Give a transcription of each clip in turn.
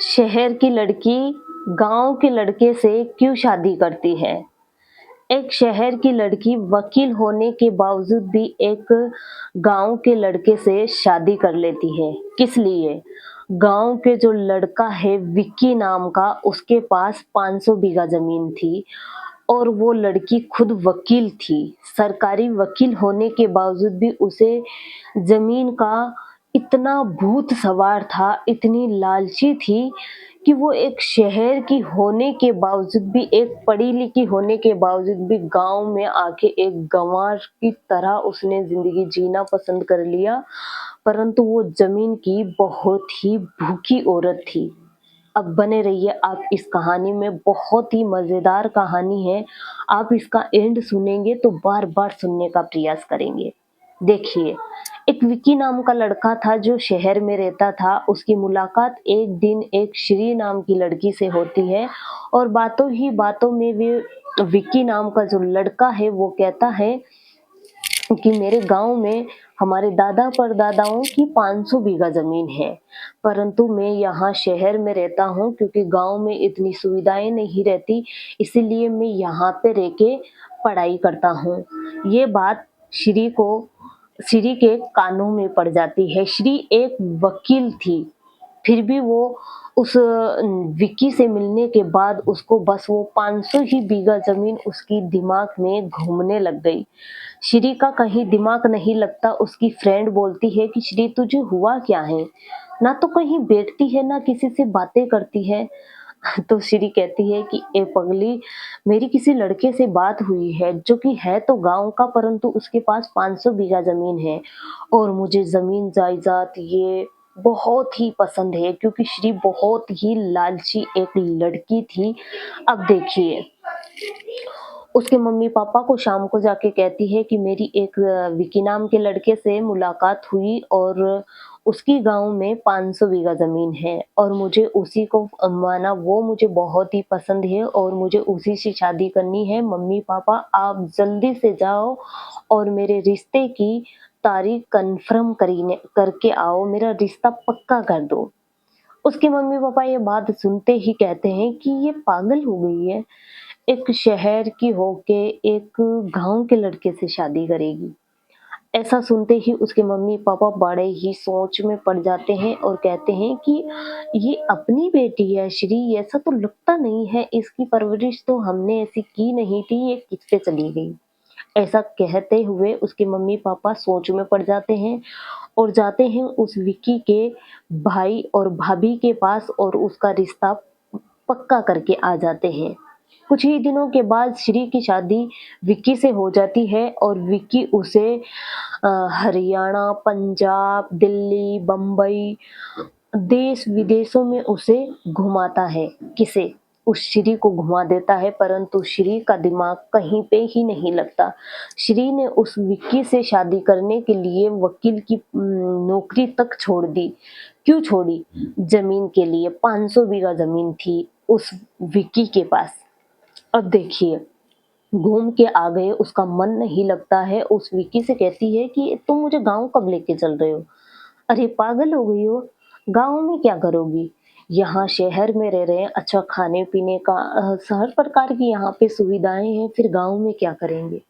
शहर की लड़की गांव के लड़के से क्यों शादी करती है? एक शहर की लड़की वकील होने के बावजूद भी एक गांव के लड़के से शादी कर लेती है। किस लिए? गांव के जो लड़का है विक्की नाम का, उसके पास 500 बीघा जमीन थी और वो लड़की खुद वकील थी। सरकारी वकील होने के बावजूद भी उसे जमीन का इतना भूत सवार था, इतनी लालची थी कि वो एक शहर की होने के बावजूद भी, एक पढ़ी-लिखी होने के बावजूद भी गाँव में आके एक गँवार की तरह उसने ज़िंदगी जीना पसंद कर लिया, परंतु वो ज़मीन की बहुत ही भूखी औरत थी। अब बने रहिए आप इस कहानी में, बहुत ही मज़ेदार कहानी है। आप इसका एंड सुनेंगे तो बार-बार सुनने का प्रयास करेंगे। देखिए, एक विक्की नाम का लड़का था जो शहर में रहता था। उसकी मुलाकात एक दिन एक श्री नाम की लड़की से होती है और बातों ही बातों में वे विक्की नाम का जो लड़का है वो कहता है कि मेरे गाँव में हमारे दादा-परदादाओं की 500 बीघा ज़मीन है, परंतु मैं यहाँ शहर में रहता हूँ क्योंकि गाँव में इतनी सुविधाएँ नहीं रहती, इसीलिए मैं यहाँ पे रह के पढ़ाई करता हूँ। ये बात श्री को श्री के कानों में पड़ जाती है। श्री एक वकील थी, फिर भी वो उस विक्की से मिलने के बाद उसको बस वो 500 ही बीघा ज़मीन उसकी दिमाग में घूमने लग गई। श्री का कहीं दिमाग नहीं लगता, उसकी फ्रेंड बोलती है कि श्री तुझे हुआ क्या है? ना तो कहीं बैठती है, ना किसी से बातें करती है। तो श्री कहती है कि ए पगली, मेरी किसी लड़के से बात हुई है जो कि है तो गाँव का, परंतु उसके पास 500 बीघा ज़मीन है और मुझे ज़मीन जायदाद ये बहुत ही पसंद है क्योंकि श्री बहुत ही लालची एक लड़की थी। अब देखिए, उसके मम्मी-पापा को शाम को जाके कहती है कि मेरी एक विकी नाम के लड़के से मुलाकात हुई और उसकी गाँव में 500 बीघा ज़मीन है और मुझे उसी को माना, वो मुझे बहुत ही पसंद है और मुझे उसी से शादी करनी है। मम्मी-पापा आप जल्दी से जाओ और मेरे रिश्ते की तारीख कन्फर्म करीने करके आओ, मेरा रिश्ता पक्का कर दो। उसके मम्मी-पापा ये बात सुनते ही कहते हैं कि ये पागल हो गई है। एक शहर की होके एक गाँव के लड़के से शादी करेगी। ऐसा सुनते ही उसके मम्मी-पापा बड़े ही सोच में पड़ जाते हैं और कहते हैं कि ये अपनी बेटी है श्री, ऐसा तो लगता नहीं है, इसकी परवरिश तो हमने ऐसी की नहीं थी, ये किस पे चली गई। ऐसा कहते हुए उसके मम्मी-पापा सोच में पड़ जाते हैं और जाते हैं उस विक्की के भाई और भाभी के पास और उसका रिश्ता पक्का करके आ जाते हैं। कुछ ही दिनों के बाद श्री की शादी विक्की से हो जाती है और विक्की उसे हरियाणा, पंजाब, दिल्ली, बम्बई, देश-विदेशों में उसे घुमाता है। किसे? उस श्री को घुमा देता है, परंतु श्री का दिमाग कहीं पे ही नहीं लगता। श्री ने उस विक्की से शादी करने के लिए वकील की नौकरी तक छोड़ दी। क्यों छोड़ी? ज़मीन के लिए। 500 बीघा ज़मीन थी उस विक्की के पास। अब देखिए, घूम के आ गए, उसका मन नहीं लगता है, उस विक्की से कहती है कि तुम मुझे गाँव कब लेके चल रहे हो? अरे पागल हो गई हो? गाँव में क्या करोगी? यहाँ शहर में रह रहे हैं, अच्छा खाने-पीने का हर प्रकार की यहाँ पे सुविधाएँ हैं, फिर गाँव में क्या करेंगे?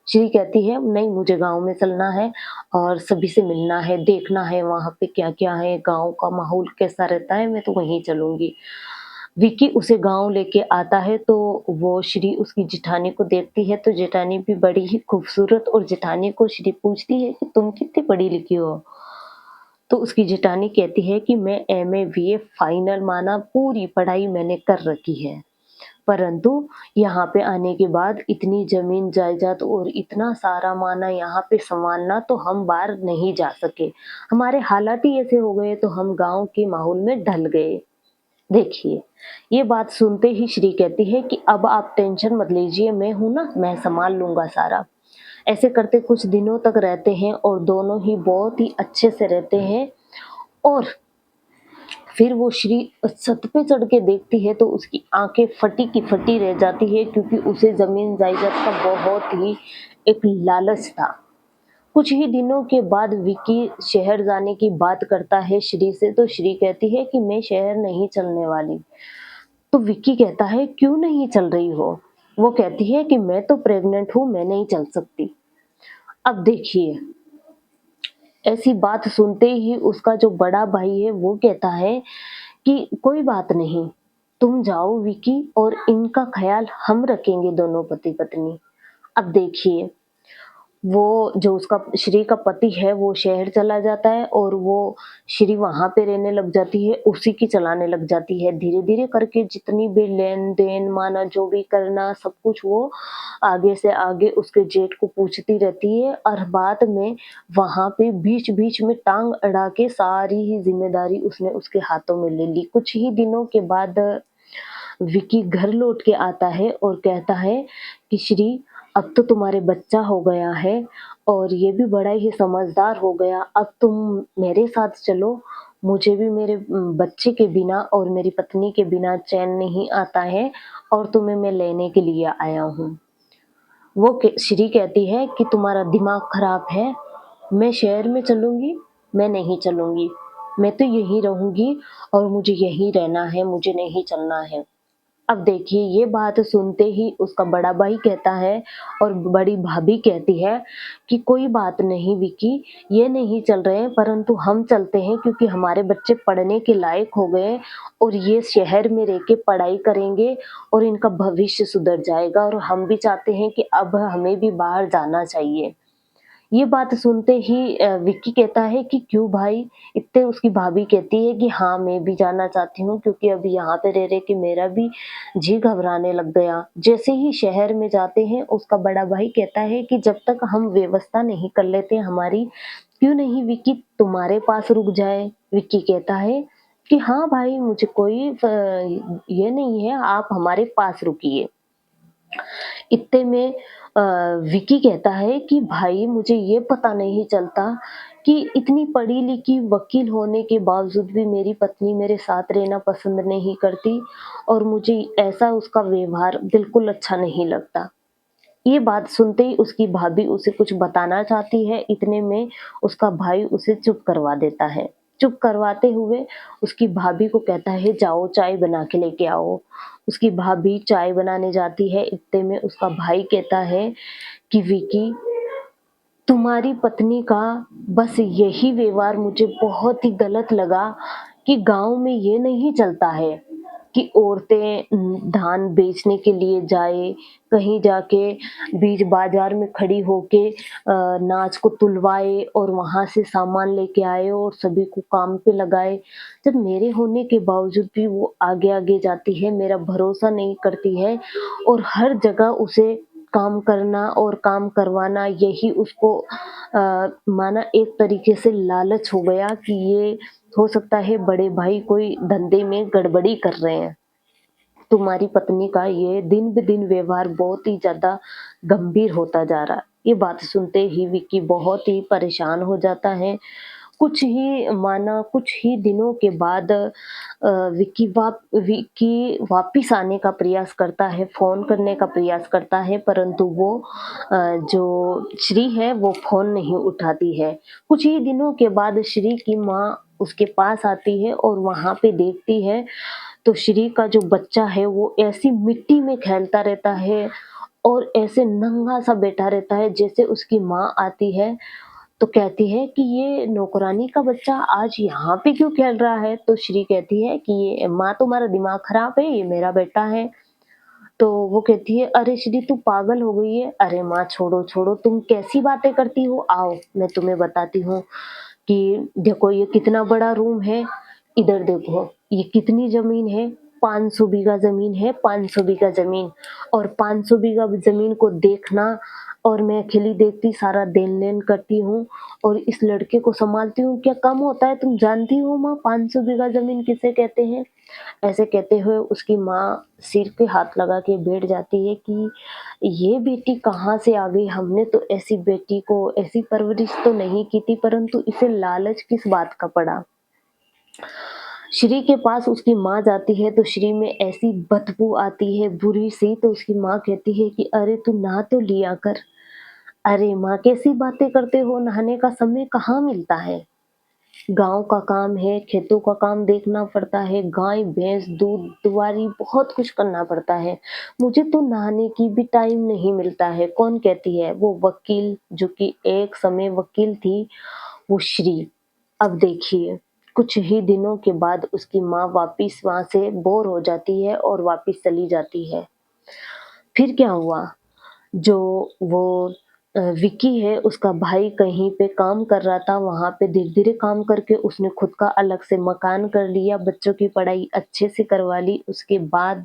श्री कहती है नहीं, मुझे गाँव में चलना है और सभी से मिलना है, देखना है वहाँ पे क्या-क्या है, गाँव का माहौल कैसा रहता है, मैं तो वहीं चलूँगी। विक्की उसे गाँव लेके आता है तो वो श्री उसकी जेठानी को देखती है तो जेठानी भी बड़ी ही खूबसूरत, और जेठानी को श्री पूछती है कि तुम कितनी पढ़ी-लिखी हो? तो उसकी जेठानी कहती है कि मैं एमए, बीए फाइनल माना, पूरी पढ़ाई मैंने कर रखी है। परंतु यहाँ पे आने के बाद इतनी ज़मीन जायदाद और इतना सारा माना यहाँ पे सँभालना तो हम बाहर नहीं जा सके। हमारे हालात ही ऐसे हो गए तो हम गाँव के माहौल में ढल गए। देखिए, ये बात सुनते ही श्री कहती है कि अब आप टेंशन मत लीजिए, मैं हूँ ना, मैं सँभाल लूँगा सारा। ऐसे करते कुछ दिनों तक रहते हैं और दोनों ही बहुत ही अच्छे से रहते हैं और फिर वो श्री छत पे चढ़ के देखती है तो उसकी आँखें फटी की फटी रह जाती है क्योंकि उसे ज़मीन जायदाद का बहुत ही एक लालच था। कुछ ही दिनों के बाद विक्की शहर जाने की बात करता है श्री से, तो श्री कहती है कि मैं शहर नहीं चलने वाली। तो विक्की कहता है क्यों नहीं चल रही हो? वो कहती है कि मैं तो प्रेग्नेंट हूँ, मैं नहीं चल सकती। अब देखिए, ऐसी बात सुनते ही उसका जो बड़ा भाई है वो कहता है कि कोई बात नहीं, तुम जाओ विक्की, और इनका ख्याल हम रखेंगे दोनों पति पत्नी। अब देखिए, वो जो उसका श्री का पति है वो शहर चला जाता है और वो श्री वहाँ पे रहने लग जाती है, उसी की चलाने लग जाती है। धीरे-धीरे करके जितनी भी लेन-देन माना जो भी करना सब कुछ वो आगे से आगे उसके जेठ को पूछती रहती है, और बाद में वहाँ पे बीच-बीच में टाँग अड़ा के सारी ही ज़िम्मेदारी उसने उसके हाथों में ले ली। कुछ ही दिनों के बाद विकी घर लौट के आता है और कहता है कि श्री, अब तो तुम्हारे बच्चा हो गया है और ये भी बड़ा ही समझदार हो गया, अब तुम मेरे साथ चलो, मुझे भी मेरे बच्चे के बिना और मेरी पत्नी के बिना चैन नहीं आता है, और तुम्हें मैं लेने के लिए आया हूँ। श्री कहती है कि तुम्हारा दिमाग खराब है, मैं शहर में चलूँगी, मैं नहीं चलूँगी, मैं तो यहीं रहूँगी और मुझे यहीं रहना है, मुझे नहीं चलना है। अब देखिए, ये बात सुनते ही उसका बड़ा भाई कहता है और बड़ी भाभी कहती है कि कोई बात नहीं विकी, ये नहीं चल रहे हैं परंतु हम चलते हैं क्योंकि हमारे बच्चे पढ़ने के लायक हो गए और ये शहर में रह के पढ़ाई करेंगे और इनका भविष्य सुधर जाएगा, और हम भी चाहते हैं कि अब हमें भी बाहर जाना चाहिए। ये बात सुनते ही विक्की कहता है कि क्यों भाई? इत्ते उसकी भाभी कहती है कि हाँ, मैं भी जाना चाहती हूँ क्योंकि अभी यहाँ पे रह-रह के मेरा भी जी घबराने लग गया। जैसे ही शहर में जाते हैं, उसका बड़ा भाई कहता है कि जब तक हम व्यवस्था नहीं कर लेते हमारी, क्यों नहीं विक्की तुम्हारे पास रुक जाए? विक्की कहता है कि हाँ भाई, मुझे कोई ये नहीं है, आप हमारे पास रुकिए। इत्ते में विकी कहता है कि भाई, मुझे ये पता नहीं चलता कि इतनी पढ़ी-लिखी वकील होने के बावजूद भी मेरी पत्नी मेरे साथ रहना पसंद नहीं करती और मुझे ऐसा उसका व्यवहार बिल्कुल अच्छा नहीं लगता। ये बात सुनते ही उसकी भाभी उसे कुछ बताना चाहती है, इतने में उसका भाई उसे चुप करवा देता है। चुप करवाते हुए उसकी भाभी को कहता है जाओ चाय बना के लेके आओ। उसकी भाभी चाय बनाने जाती है, इत्ते में उसका भाई कहता है कि विकी, तुम्हारी पत्नी का बस यही व्यवहार मुझे बहुत ही गलत लगा कि गाँव में ये नहीं चलता है कि औरतें धान बेचने के लिए जाए, कहीं जाके बीच बाज़ार में खड़ी होके नाच को तुलवाए और वहाँ से सामान लेके आए और सभी को काम पे लगाए। जब मेरे होने के बावजूद भी वो आगे-आगे जाती है, मेरा भरोसा नहीं करती है और हर जगह उसे काम करना और काम करवाना यही उसको माना एक तरीके से लालच हो गया कि ये हो सकता है बड़े भाई कोई धंधे में गड़बड़ी कर रहे हैं। तुम्हारी पत्नी का ये दिन-ब-दिन व्यवहार बहुत ही ज़्यादा गंभीर होता जा रहा है। ये बात सुनते ही विक्की बहुत ही परेशान हो जाता है। कुछ ही दिनों के बाद विक्की वापिस आने का प्रयास करता है, फ़ोन करने का प्रयास करता है, परंतु वो जो श्री है वो फ़ोन नहीं उठाती है। कुछ ही दिनों के बाद श्री की माँ उसके पास आती है और वहाँ पे देखती है तो श्री का जो बच्चा है वो ऐसी मिट्टी में खेलता रहता है और ऐसे नंगा-सा बैठा रहता है। जैसे उसकी माँ आती है तो कहती है कि ये नौकरानी का बच्चा आज यहाँ पे क्यों खेल रहा है? तो श्री कहती है कि ये माँ, तुम्हारा दिमाग खराब है, ये मेरा बेटा है। तो वो कहती है, अरे श्री, तू पागल हो गई है? अरे माँ, छोड़ो छोड़ो, तुम कैसी बातें करती हो? आओ मैं तुम्हें बताती हूँ कि देखो ये कितना बड़ा रूम है, इधर देखो ये कितनी ज़मीन है, 500 बीघा ज़मीन है, 500 बीघा ज़मीन, और 500 बीघा ज़मीन को देखना और मैं अकेली देखती सारा देन-लेन करती हूँ और इस लड़के को सँभालती हूँ, क्या कम होता है? तुम जानती हो माँ 500 बीघा ज़मीन किसे कहते हैं? ऐसे कहते हुए उसकी माँ सिर पे हाथ लगा के बैठ जाती है कि ये बेटी कहाँ से आ गई? हमने तो ऐसी बेटी को ऐसी परवरिश तो नहीं की थी, परंतु इसे लालच किस बात का पड़ा? श्री के पास उसकी माँ जाती है तो श्री में ऐसी बदबू आती है बुरी सी, तो उसकी माँ कहती है कि अरे तू नहा तो लिया कर। अरे माँ कैसी बातें करते हो, नहाने का समय कहाँ मिलता है? गाँव का काम है, खेतों का काम देखना पड़ता है, गाय, भैंस, दूध, दुआरी बहुत कुछ करना पड़ता है। मुझे तो नहाने की भी टाइम नहीं मिलता है। कौन कहती है? वो वकील जो कि एक समय वकील थी, वो श्री। अब देखिए, कुछ ही दिनों के बाद उसकी माँ वापिस वहाँ से बोर हो जाती है और वापिस चली जाती है। फिर क्या हुआ? जो वो विक्की है उसका भाई कहीं पे काम कर रहा था, वहाँ पे धीरे-धीरे काम करके उसने खुद का अलग से मकान कर लिया, बच्चों की पढ़ाई अच्छे से करवा ली। उसके बाद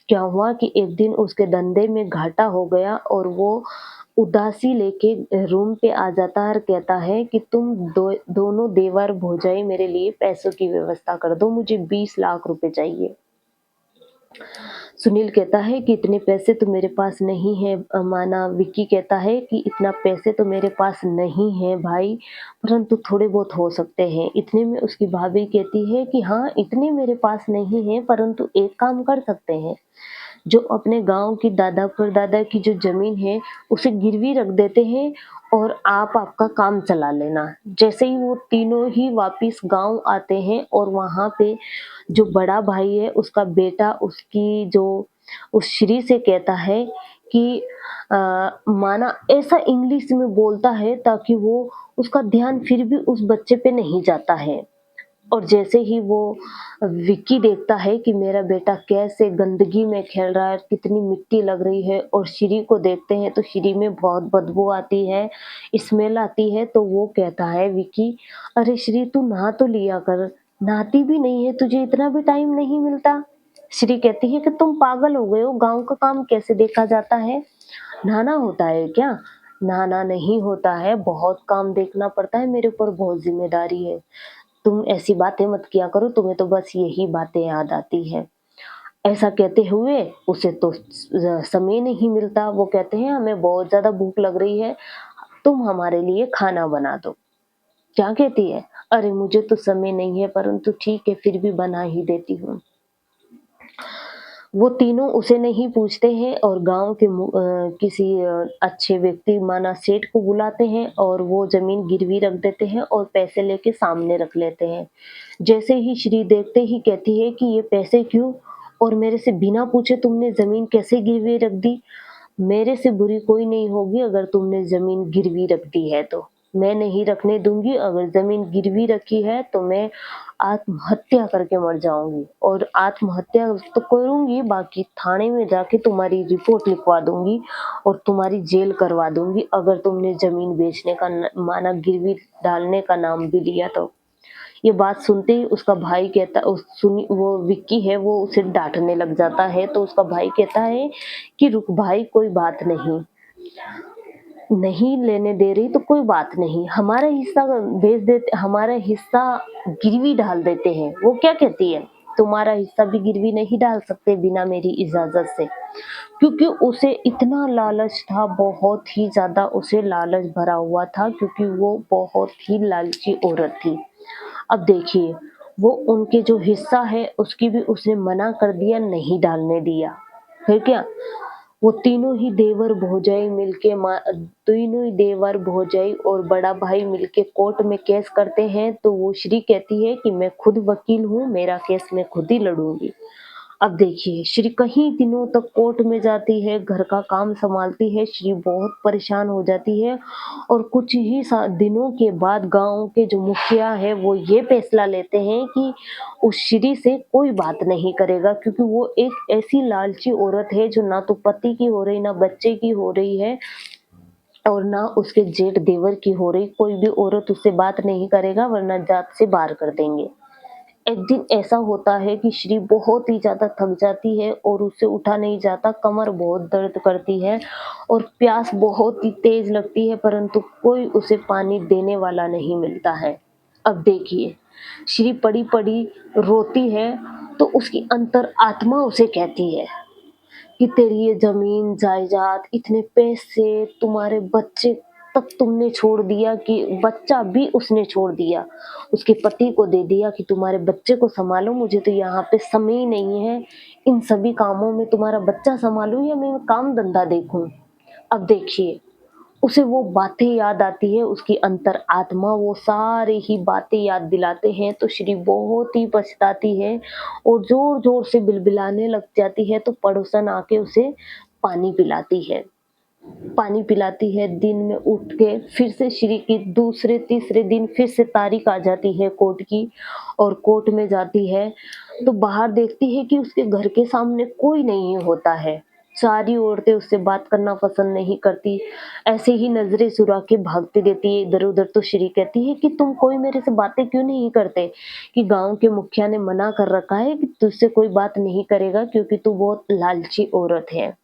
क्या हुआ कि एक दिन उसके धंधे में घाटा हो गया और वो उदासी लेके रूम पे आ जाता है और कहता है कि तुम दोनों देवर भौजाई मेरे लिए पैसों की व्यवस्था कर दो, मुझे 20 लाख रुपए चाहिए। सुनील कहता है कि इतने पैसे तो मेरे पास नहीं है, माना विक्की कहता है कि इतना पैसे तो मेरे पास नहीं है भाई, परंतु थोड़े बहुत हो सकते हैं। इतने में उसकी भाभी कहती है कि हाँ, इतने मेरे पास नहीं है, परंतु एक काम कर सकते हैं। जो अपने गाँव की दादा परदादा की जो ज़मीन है, उसे गिरवी रख देते हैं और आप आपका काम चला लेना। जैसे ही वो तीनों ही वापिस गाँव आते हैं और वहाँ पे जो बड़ा भाई है, उसका बेटा उसकी जो उस श्री से कहता है कि अ, माना ऐसा इंग्लिश में बोलता है ताकि वो उसका ध्यान फिर भी उस बच्चे पे नहीं जाता है। और जैसे ही वो विक्की देखता है कि मेरा बेटा कैसे गंदगी में खेल रहा है, कितनी मिट्टी लग रही है और श्री को देखते हैं तो श्री में बहुत बदबू आती है, स्मेल आती है तो वो कहता है विक्की, "अरे श्री तू नहा तो लिया कर, नहाती भी नहीं है, तुझे इतना भी टाइम नहीं मिलता?" श्री कहती है कि तुम पागल हो गए हो, गाँव का काम कैसे देखा जाता है? नहाना होता है क्या? नहाना नहीं होता है, बहुत काम देखना पड़ता है, मेरे ऊपर बहुत ज़िम्मेदारी है। तुम ऐसी बातें मत किया करो, तुम्हें तो बस यही बातें याद आती हैं। ऐसा कहते हुए उसे तो समय नहीं मिलता, वो कहते हैं हमें बहुत ज़्यादा भूख लग रही है, तुम हमारे लिए खाना बना दो। क्या कहती है? अरे मुझे तो समय नहीं है परंतु ठीक है फिर भी बना ही देती हूँ। वो तीनों उसे नहीं पूछते हैं और गाँव के किसी अच्छे व्यक्ति माना सेठ को बुलाते हैं और वो ज़मीन गिरवी रख देते हैं और पैसे लेके सामने रख लेते हैं। जैसे ही श्री देखते ही कहती है कि ये पैसे क्यों? और मेरे से बिना पूछे तुमने ज़मीन कैसे गिरवी रख दी? मेरे से बुरी कोई नहीं होगी अगर तुमने ज़मीन गिरवी रख दी है तो। मैं नहीं रखने दूँगी, अगर ज़मीन गिरवी रखी है तो मैं आत्महत्या करके मर जाऊँगी और आत्महत्या तो करूँगी, बाकी थाने में जाके तुम्हारी रिपोर्ट लिखवा दूँगी और तुम्हारी जेल करवा दूँगी अगर तुमने ज़मीन बेचने का माना गिरवी डालने का नाम भी लिया तो। ये बात सुनते ही उसका भाई कहता उस सुनी वो विक्की है वो उसे डाँटने लग जाता है, तो उसका भाई कहता है कि रुक भाई कोई बात नहीं, नहीं लेने दे रही तो कोई बात नहीं, हमारा हिस्सा भेज देते हमारा हिस्सा गिरवी डाल देते हैं। वो क्या कहती है? तुम्हारा हिस्सा भी गिरवी नहीं डाल सकते बिना मेरी इजाज़त से। क्योंकि उसे इतना लालच था, बहुत ही ज़्यादा उसे लालच भरा हुआ था क्योंकि वो बहुत ही लालची औरत थी। अब देखिए, वो उनके जो हिस्सा है उसकी भी उसने मना कर दिया, नहीं डालने दिया। फिर क्या? वो तीनों ही देवर भौजाई मिलके तीनों ही देवर भौजाई और बड़ा भाई मिलके कोर्ट में केस करते हैं, तो वो श्री कहती है कि मैं खुद वकील हूँ, मेरा केस मैं खुद ही लड़ूँगी। अब देखिए श्री कई दिनों तक कोर्ट में जाती है, घर का काम सँभालती है, श्री बहुत परेशान हो जाती है और कुछ ही दिनों के बाद गाँव के जो मुखिया है वो ये फैसला लेते हैं कि उस श्री से कोई बात नहीं करेगा क्योंकि वो एक ऐसी लालची औरत है जो ना तो पति की हो रही, ना बच्चे की हो रही है और ना उसके जेठ देवर की हो रही, कोई भी औरत उससे बात नहीं करेगा वरना जात से बाहर कर देंगे। एक दिन ऐसा होता है कि श्री बहुत ही ज़्यादा थक जाती है और उससे उठा नहीं जाता, कमर बहुत दर्द करती है और प्यास बहुत ही तेज़ लगती है परंतु कोई उसे पानी देने वाला नहीं मिलता है। अब देखिए, श्री पड़ी-पड़ी रोती है तो उसकी अंतर आत्मा उसे कहती है कि तेरी ये ज़मीन, जायदाद, इतने पैसे, तुम्हारे बच्चे तक तुमने छोड़ दिया कि बच्चा भी उसने छोड़ दिया। उसके पति को दे दिया कि तुम्हारे बच्चे को सँभालो, मुझे तो यहाँ पे समय ही नहीं है। इन सभी कामों में तुम्हारा बच्चा सँभालूँ या मैं काम-धंधा देखूँ? अब देखिए, उसे वो बातें याद आती है, उसकी अंतर आत्मा वो सारी ही बातें याद दिलाते हैं, तो श्री बहुत ही पछताती है और ज़ोर-ज़ोर से बिलबिलाने लग जाती है, तो पड़ोसन आके उसे पानी पिलाती है। पानी पिलाती है, दिन में उठ के फिर से श्री की दूसरे तीसरे दिन फिर से तारीख आ जाती है कोर्ट की और कोर्ट में जाती है, तो बाहर देखती है कि उसके घर के सामने कोई नहीं होता है। सारी औरतें उससे बात करना पसंद नहीं करती, ऐसे ही नज़रें चुरा के भागती रहती है इधर-उधर। तो श्री कहती है कि तुम कोई मेरे से बातें क्यों नहीं करते? कि गाँव के मुखिया ने मना कर रखा है कि तुझसे कोई बात नहीं करेगा क्योंकि तू बहुत लालची औरत है।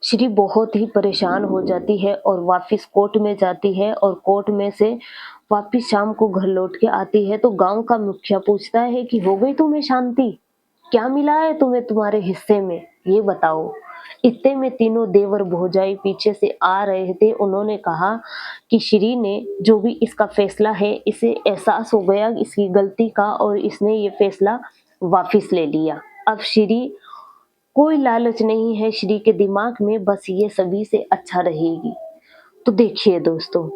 श्री बहुत ही परेशान हो जाती है और वापस कोर्ट में जाती है और कोर्ट में से वापस शाम को घर लौट के आती है, तो गाँव का मुखिया पूछता है कि हो गई तुम्हें शांति? क्या मिला है तुम्हें तुम्हारे हिस्से में? ये बताओ। इतने में तीनों देवर भौजाई पीछे से आ रहे थे। उन्होंने कहा कि श्री ने जो भी इसका फैसला है, इसे एहसास हो गया इसकी गलती का और इसने ये फैसला वापस ले लिया। अब श्री कोई लालच नहीं है श्री के दिमाग में, बस ये सभी से अच्छा रहेगी। तो देखिए दोस्तों,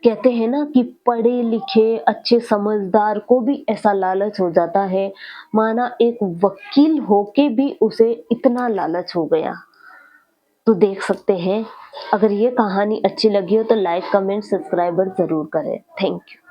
कहते हैं ना कि पढ़े लिखे अच्छे समझदार को भी ऐसा लालच हो जाता है, माना एक वकील होके भी उसे इतना लालच हो गया। तो देख सकते हैं, अगर ये कहानी अच्छी लगी हो तो लाइक कमेंट सब्सक्राइबर जरूर करें। Thank you.